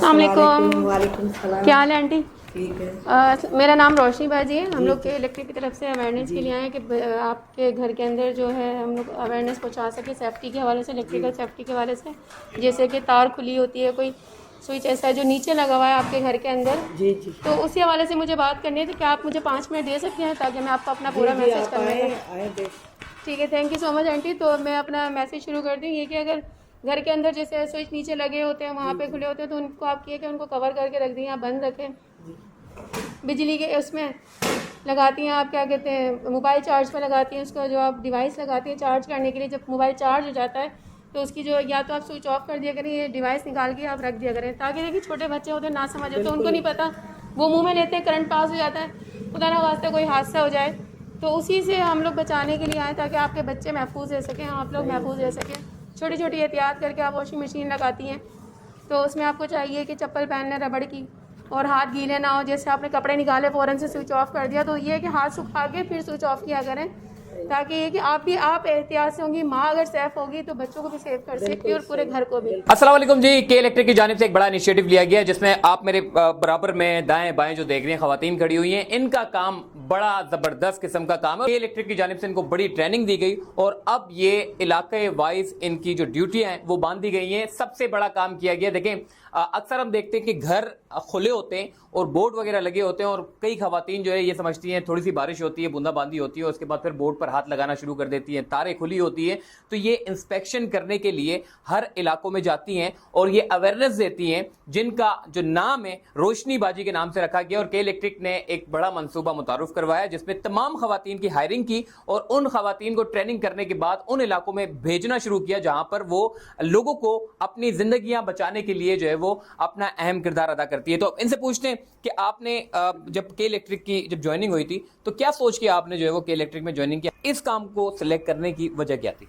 अस्सलाम वालेकुम। वालेकुम सलाम। क्या हाल है आंटी? ठीक है। मेरा नाम रोशनी बाजी है। हम लोग के इलेक्ट्रिक की तरफ से अवेयरनेस के लिए आए हैं कि आपके घर के अंदर जो है हम लोग अवेयरनेस पहुंचा सके सेफ्टी के हवाले से, इलेक्ट्रिकल सेफ्टी के हवाले से। जैसे कि तार खुली होती है, कोई स्विच ऐसा है जो नीचे लगा हुआ है आपके घर के अंदर, जी जी तो उसी हवाले से मुझे बात करनी है। तो क्या आप मुझे 5 मिनट दे सकते हैं ताकि मैं आपको अपना पूरा मैसेज करना। ठीक है, thank you so much aunty. तो मैं अपना मैसेज शुरू कर दूँ। ये कि अगर घर के अंदर जैसे स्विच नीचे लगे होते हैं, वहाँ पे खुले होते हैं, तो उनको आप किए कि उनको कवर करके रख दें या बंद रखें। बिजली के उसमें लगाती हैं आप, क्या कहते हैं, मोबाइल चार्ज पर लगाती हैं उसका, जो आप डिवाइस लगाती हैं चार्ज करने के लिए, जब मोबाइल चार्ज हो जाता है तो उसकी जो या तो आप स्विच ऑफ कर दिया करें, ये डिवाइस निकाल के आप रख दिया करें, ताकि देखिए छोटे बच्चे होते हैं ना समझ होते, तो उनको नहीं पता, वो मुँह में लेते हैं, करंट पास हो जाता है, खुदा ना वास्ते कोई हादसा हो जाए। तो उसी से हम लोग बचाने के लिए आए ताकि आपके बच्चे महफूज रह सकें, आप लोग महफूज रह सकें। छोटी छोटी एहतियात करके आप वॉशिंग मशीन लगाती हैं तो उसमें आपको चाहिए कि चप्पल पहन लें रबड़ की, और हाथ गीले ना हो। जैसे आपने कपड़े निकाले फ़ौरन से स्विच ऑफ कर दिया, तो ये है कि हाथ सुखा के फिर स्विच ऑफ किया करें, ताकि ये कि आप एहतियात से होंगी, माँ अगर सेफ होगी तो बच्चों को भी सेफ कर सकती है और पूरे घर को भी। अस्सलाम वालेकुम जी। के इलेक्ट्रिक की जानिब से एक बड़ा इनिशिएटिव लिया गया है, जिसमें आप मेरे बराबर में दाएं बाएं जो देख रहे हैं खवातीन खड़ी हुई हैं, इनका काम बड़ा जबरदस्त किस्म का काम है। के इलेक्ट्रिक की जानिब से इनको बड़ी ट्रेनिंग दी गई और अब ये इलाके वाइज इनकी जो ड्यूटियां हैं वो बांध दी गई हैं। सबसे बड़ा काम किया गया, देखें अक्सर हम देखते हैं कि घर खुले होते हैं और बोर्ड वगैरह लगे होते हैं, और कई खवातीन जो है ये समझती हैं थोड़ी सी बारिश होती है, बूंदाबांदी होती है, उसके बाद फिर बोर्ड पर हाथ लगाना शुरू कर देती हैं, तारें खुली होती है, तो ये इंस्पेक्शन करने के लिए हर इलाकों में जाती हैं और ये अवेयरनेस देती हैं, जिनका जो नाम है रोशनी बाजी के नाम से रखा गया। और के इलेक्ट्रिक ने एक बड़ा मंसूबा मुतारुफ करवाया, जिसमें तमाम खवातीन की हायरिंग की और उन खवातीन को ट्रेनिंग करने के बाद उन इलाकों में भेजना शुरू किया जहां पर वो लोगों को अपनी जिंदगियां बचाने के लिए जो है वो अपना अहम किरदार अदा करती है। तो इनसे पूछते हैं कि आपने जब के इलेक्ट्रिक की जब ज्वाइनिंग हुई थी तो क्या सोच के आपने जो है वो के इलेक्ट्रिक में ज्वाइनिंग किया, इस काम को सिलेक्ट करने की वजह क्या थी?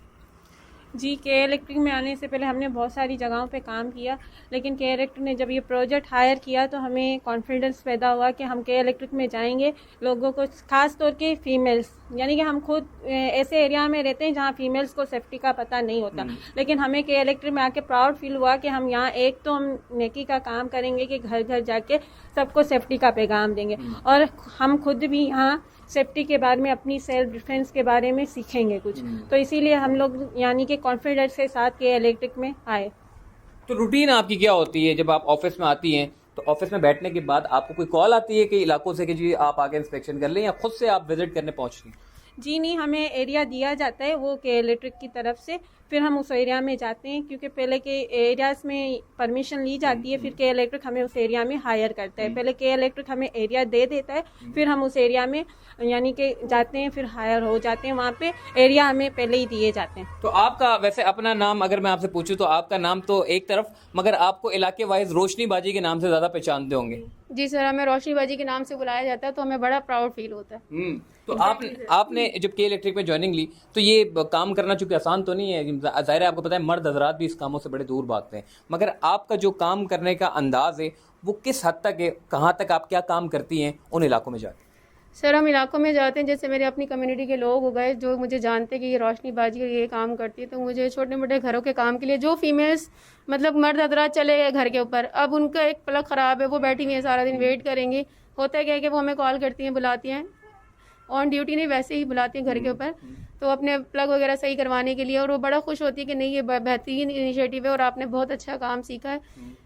जी, के इलेक्ट्रिक में आने से पहले हमने बहुत सारी जगहों पे काम किया, लेकिन के इलेक्ट्रिक ने जब ये प्रोजेक्ट हायर किया तो हमें कॉन्फिडेंस पैदा हुआ कि हम के इलेक्ट्रिक में जाएंगे। लोगों को, ख़ास तौर के फीमेल्स, यानी कि हम खुद ऐसे एरिया में रहते हैं जहाँ फीमेल्स को सेफ्टी का पता नहीं होता, लेकिन हमें के इलेक्ट्रिक में आके प्राउड फील हुआ कि हम यहाँ एक तो हम नेकी का काम करेंगे कि घर घर जाके सबको सेफ्टी का पैगाम देंगे, और हम खुद भी यहाँ सेफ्टी के बारे में, अपनी सेल्फ डिफेंस के बारे में सीखेंगे कुछ। तो इसीलिए हम लोग यानी कि कॉन्फिडेंस के साथ के इलेक्ट्रिक में आए। तो रूटीन आपकी क्या होती है जब आप ऑफिस में आती हैं? तो ऑफिस में बैठने के बाद आपको कोई कॉल आती है कि इलाकों से कि जी आप आगे इंस्पेक्शन कर लें, या खुद से आप विजिट करने पहुंचती हैं? जी नहीं, हमें एरिया दिया जाता है वो के इलेक्ट्रिक की तरफ से, फिर हम उस एरिया में जाते हैं, क्योंकि पहले के एरियाज़ में परमिशन ली जाती है, फिर के इलेक्ट्रिक हमें उस एरिया में हायर करता है। पहले के इलेक्ट्रिक हमें एरिया दे देता है, फिर हम उस एरिया में यानी कि जाते हैं, फिर हायर हो जाते हैं, वहाँ पे एरिया हमें पहले ही दिए जाते हैं। तो आपका वैसे अपना नाम अगर मैं आपसे पूछूं तो आपका नाम तो एक तरफ, मगर आपको इलाके वाइज रोशनी बाजी के नाम से ज्यादा पहचानते होंगे। जी सर, हमें रोशनी बाजी के नाम से बुलाया जाता है, तो हमें बड़ा प्राउड फील होता है। तो आपने जब के इलेक्ट्रिक में ज्वाइनिंग ली तो ये काम करना चूंकि आसान तो नहीं है, जाहिर है आपको पता है मर्द हजरात भी इस कामों से बड़े दूर भागते हैं, मगर आपका जो काम करने का अंदाज है वो किस हद तक है, कहाँ तक आप क्या काम करती हैं उन इलाकों में जाके? सर, हम इलाकों में जाते हैं, जैसे मेरे अपनी कम्युनिटी के लोग हो गए जो मुझे जानते हैं कि ये रोशनी बाजी ये काम करती है, तो मुझे छोटे मोटे घरों के काम के लिए, जो फीमेल्स मतलब मर्द हजरात चले गए घर के ऊपर, अब उनका एक प्लग ख़राब है, वो बैठी हुई है सारा दिन वेट करेंगी, होता है क्या है कि वो हमें कॉल करती हैं, बुलाती हैं, ऑन ड्यूटी नहीं वैसे ही बुलाती हैं घर के ऊपर, तो अपने प्लग वगैरह सही करवाने के लिए, और वो बड़ा खुश होती है कि नहीं ये बेहतरीन इनिशिएटिव है और आपने बहुत अच्छा काम सीखा है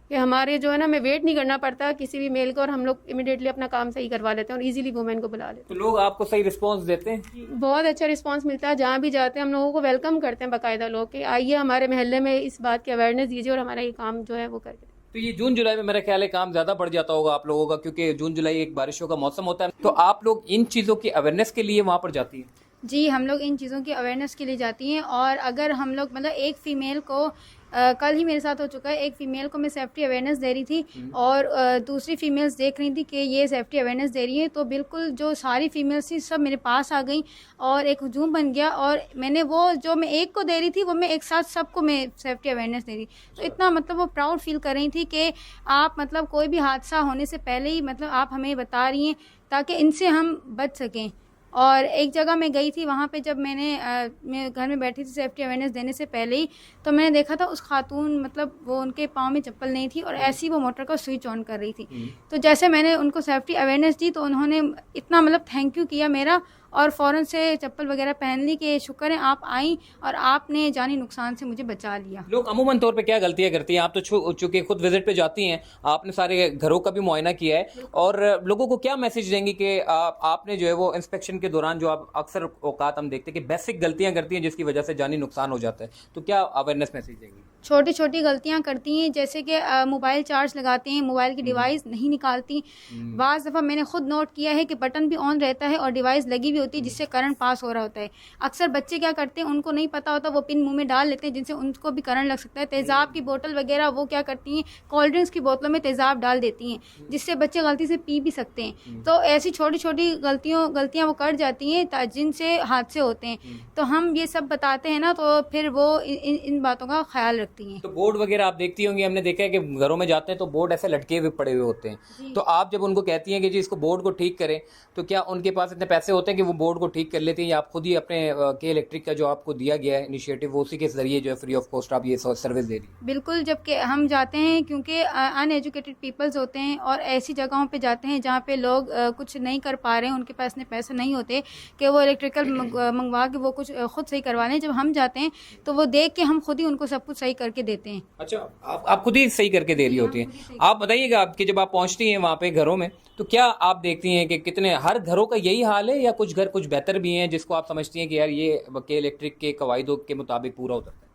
कि हमारे जो है ना, हमें वेट नहीं करना पड़ता किसी भी मेल को, और हम लोग इमीडिएटली अपना काम सही करवा लेते हैं और इजीली वुमेन को बुला लेते हैं। तो लोग आपको सही रिस्पांस देते हैं? बहुत अच्छा रिस्पांस मिलता है, जहाँ भी जाते हैं हम लोगों को वेलकम करते हैं बाकायदा लोग कि आइए हमारे मोहल्ले में इस बात की अवेयरनेस दीजिए और हमारा ये काम जो है वो करके। तो ये जून जुलाई में मेरा ख्याल है काम ज्यादा बढ़ जाता होगा आप लोगों का, क्योंकि जून जुलाई एक बारिशों का मौसम होता है, तो आप लोग इन चीजों की अवेयरनेस के लिए वहां पर जाती हैं? जी, हम लोग इन चीज़ों की अवेयरनेस के लिए जाती हैं, और अगर हम लोग मतलब एक फ़ीमेल को कल ही मेरे साथ हो चुका है, एक फ़ीमेल को मैं सेफ्टी अवेयरनेस दे रही थी और दूसरी फ़ीमेल्स देख रही थी कि ये सेफ्टी अवेयरनेस दे रही है, तो बिल्कुल जो सारी फ़ीमेल्स थी सब मेरे पास आ गई और एक हुजूम बन गया, और मैंने वो जो मैं एक को दे रही थी वो मैं एक साथ सबको मैं सेफ्टी अवेयरनेस दे रही, तो इतना मतलब वो प्राउड फील कर रही थी कि आप मतलब कोई भी हादसा होने से पहले ही मतलब आप हमें बता रही हैं ताकि इनसे हम बच सकें। और एक जगह मैं गई थी, वहाँ पे जब मैं घर में बैठी थी सेफ्टी अवेयरनेस देने से पहले ही, तो मैंने देखा था उस खातून मतलब वो उनके पाँव में चप्पल नहीं थी और ऐसी वो मोटर का स्विच ऑन कर रही थी। तो जैसे मैंने उनको सेफ्टी अवेयरनेस दी तो उन्होंने इतना मतलब थैंक यू किया मेरा, और फ़ौरन से चप्पल वगैरह पहन ली कि शुक्र है आप आई और आपने जानी नुकसान से मुझे बचा लिया। लोग अमूमन तौर पे क्या गलतियां करती हैं? आप तो चूंकि खुद विजिट पे जाती हैं, आपने सारे घरों का भी मुआयना किया है, और लोगों को क्या मैसेज देंगी कि आपने जो है वो इंस्पेक्शन के दौरान जो आप अक्सर औकात हम देखते हैं कि बेसिक गलतियां करती हैं जिसकी वजह से जानी नुकसान हो जाता है, तो क्या अवेयरनेस मैसेज देंगी? छोटी छोटी गलतियां करती हैं, जैसे कि मोबाइल चार्ज लगाते हैं, मोबाइल की डिवाइस नहीं निकालती। बाज़ दफ़ा मैंने खुद नोट किया है कि बटन भी ऑन रहता है और डिवाइस लगी भी होती है जिससे करंट पास हो रहा होता है। अक्सर बच्चे क्या करते हैं, उनको नहीं पता होता, वो पिन मुंह में डाल लेते हैं जिनसे उनको भी करंट लग सकता है। तेज़ाब की बोतल वगैरह वो क्या करती हैं, कोल्ड ड्रिंक्स की बोतलों में तेज़ाब डाल देती हैं जिससे बच्चे गलती से पी भी सकते हैं। तो ऐसी छोटी छोटी गलतियाँ वो कर जाती हैं जिनसे हादसे होते हैं। तो हम ये सब बताते हैं ना, तो फिर वो इन बातों का ख्याल रखती हैं। तो बोर्ड वगैरह आप देखती होंगी, हमने देखा है कि घरों में जाते हैं तो बोर्ड ऐसे लटके हुए पड़े हुए होते हैं, तो आप जब उनको कहती हैं कि जी इसको बोर्ड को ठीक करें, तो क्या उनके पास इतने पैसे होते हैं कि वो बोर्ड को ठीक कर लेती हैं, या आप खुद ही अपने के इलेक्ट्रिक का जो आपको दिया गया है इनिशिएटिव, वो उसी के जरिए जो है फ्री ऑफ कॉस्ट आप ये सर्विस दे रही है? बिल्कुल, जब कि हम जाते हैं, क्योंकि अनएजुकेटेड पीपल्स होते हैं और ऐसी जगहों पे जाते हैं जहाँ पे लोग कुछ नहीं कर पा रहे हैं, उनके पास इतने पैसे नहीं होते कि वो इलेक्ट्रिकल मंगवा के वो कुछ खुद सही करवा लें। जब हम जाते हैं तो वो देख के हम खुद ही उनको सब कुछ सही करके देते हैं। अच्छा, आप खुद ही सही करके दे रही होती हैं। आप बताइएगा आपकी जब आप पहुंचती हैं वहाँ पे घरों में, तो क्या आप देखती हैं कि कितने हर घरों का यही हाल है, या कुछ घर कुछ बेहतर भी हैं जिसको आप समझती हैं कि यार ये के इलेक्ट्रिक के कवायदों के मुताबिक पूरा उतरता है?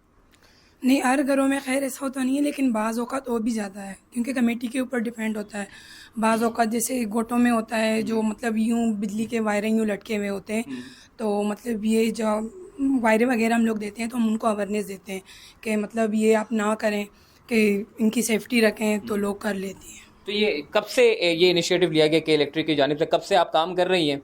नहीं, हर घरों में खैर ऐसा होता नहीं है, लेकिन बाज़ औक़ात और भी ज़्यादा है, क्योंकि कमेटी के ऊपर डिपेंड होता है। बाज़ औक़ात जैसे गोटों में होता है जो मतलब यूँ बिजली के वायरिंग यूँ लटके हुए होते हैं, तो मतलब ये जो वायरें वगैरह हम लोग देते हैं तो हम उनको अवेयरनेस देते हैं कि मतलब ये आप ना करें, कि इनकी सेफ्टी रखें, तो लोग कर लेती हैं। तो ये कब से ये इनिशिएटिव लिया गया कि इलेक्ट्रिक की जानिब से, कब से आप काम कर रही हैं?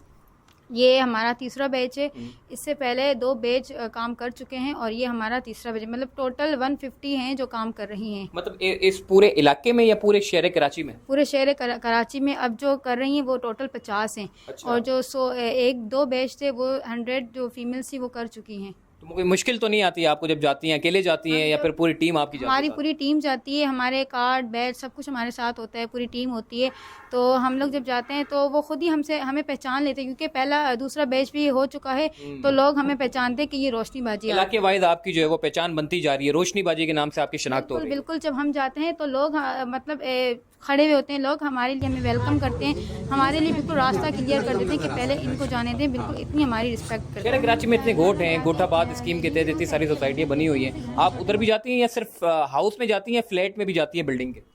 ये हमारा तीसरा बैच है। इससे पहले 2 बैच काम कर चुके हैं और ये हमारा तीसरा बैच, मतलब टोटल 150 हैं जो काम कर रही हैं। मतलब इस पूरे इलाके में या पूरे शहर कराची में? पूरे शहर कराची में अब जो कर रही हैं वो टोटल 50 हैं। अच्छा। और जो 1-2 बैच थे वो 100 जो फीमेल्स थी वो कर चुकी हैं। तो कोई मुश्किल तो नहीं आती आपको जब जाती हैं? अकेले जाती हैं या फिर पूरी टीम आपकी जाती है? हमारी पूरी टीम जाती है, हमारे कार्ड बैच सब कुछ हमारे साथ होता है, पूरी टीम होती है। तो हम लोग जब जाते हैं तो वो खुद ही हमें पहचान लेते हैं, क्योंकि पहला दूसरा बैच भी हो चुका है, तो लोग हमें पहचानते हैं कि ये रोशनी बाजी है। इलाके वाइज आपकी जो है वो पहचान बनती जा रही है, रोशनी बाजी के नाम से आपकी शनाख्त हो रही है। बिल्कुल, जब हम जाते हैं तो लोग मतलब खड़े हुए होते हैं, लोग हमारे लिए हमें वेलकम करते हैं, हमारे लिए बिल्कुल रास्ता क्लियर कर देते हैं कि पहले इनको जाने दें। बिल्कुल इतनी हमारी रिस्पेक्ट करते हैं। कराची में इतने गोट हैं, गोटाबाद स्कीम के तहत इतनी सारी सोसाइटियाँ बनी हुई हैं, आप उधर भी जाती हैं या सिर्फ हाउस में जाती हैं, फ्लैट में भी जाती हैं, बिल्डिंग के?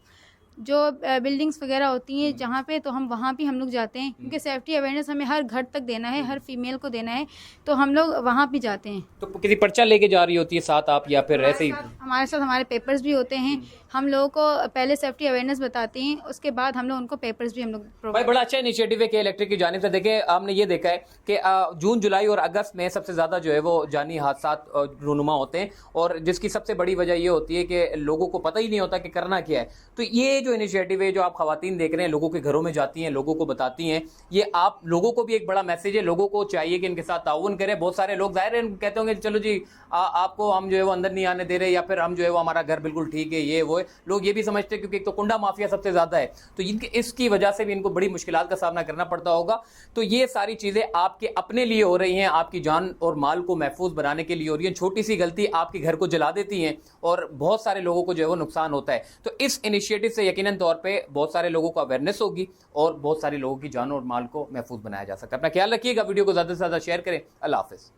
जो बिल्डिंग्स वगैरह होती हैं जहाँ पे, तो हम वहाँ भी हम लोग जाते हैं, क्योंकि सेफ्टी अवेयरनेस हमें हर घर तक देना है, हर फीमेल को देना है, तो हम लोग वहाँ भी जाते हैं। तो किसी पर्चा लेके जा रही होती है साथ आप, या फिर ऐसे ही? हमारे साथ हमारे पेपर्स भी होते हैं, हम लोगों को पहले सेफ्टी अवेयरनेस बताते हैं, उसके बाद हम लोग उनको पेपर्स भी हम लोग भाई बड़ा अच्छा इनिशिएटिव है कि इलेक्ट्रिक की जानिब से। देखें, हमने ये देखा है कि जून, जुलाई और अगस्त में सबसे ज़्यादा जो है वो जानी हादसात रूनुमा होते हैं, और जिसकी सबसे बड़ी वजह ये होती है कि लोगों को पता ही नहीं होता कि करना क्या है। तो ये जो इनिशिएटिव है, जो आप खवातीन देख रहे हैं, लोगों के घरों में जाती हैं, लोगों को बताती हैं, ये आप लोगों को भी एक बड़ा मैसेज है। लोगों को चाहिए कि इनके साथ ताउन करें। बहुत सारे लोग जाहिर है कहते होंगे चलो जी आपको हम जो है वो अंदर नहीं आने दे रहे, या फिर हम जो है वो हमारा घर बिल्कुल ठीक है, ये वो है। लोग ये भी समझते हैं क्योंकि एक तो कुंडा माफिया सबसे ज्यादा है, तो इनके इसकी वजह से भी इनको बड़ी मुश्किलात का सामना करना पड़ता होगा। तो ये सारी चीजें आपके अपने लिए हो रही हैं, आपकी जान और माल को महफूज बनाने के लिए हो रही है। छोटी सी गलती आपके घर को जला देती हैं और बहुत सारे लोगों को जो है वो नुकसान होता है। तो इस इनिशिएटिव से यकीनन तौर पे बहुत सारे लोगों को अवेयरनेस होगी और बहुत सारे लोगों की जान और माल को महफूज बनाया जा सकता है। अपना ख्याल रखिएगा, वीडियो को ज्यादा से ज्यादा शेयर करें। अल्लाह हाफिज।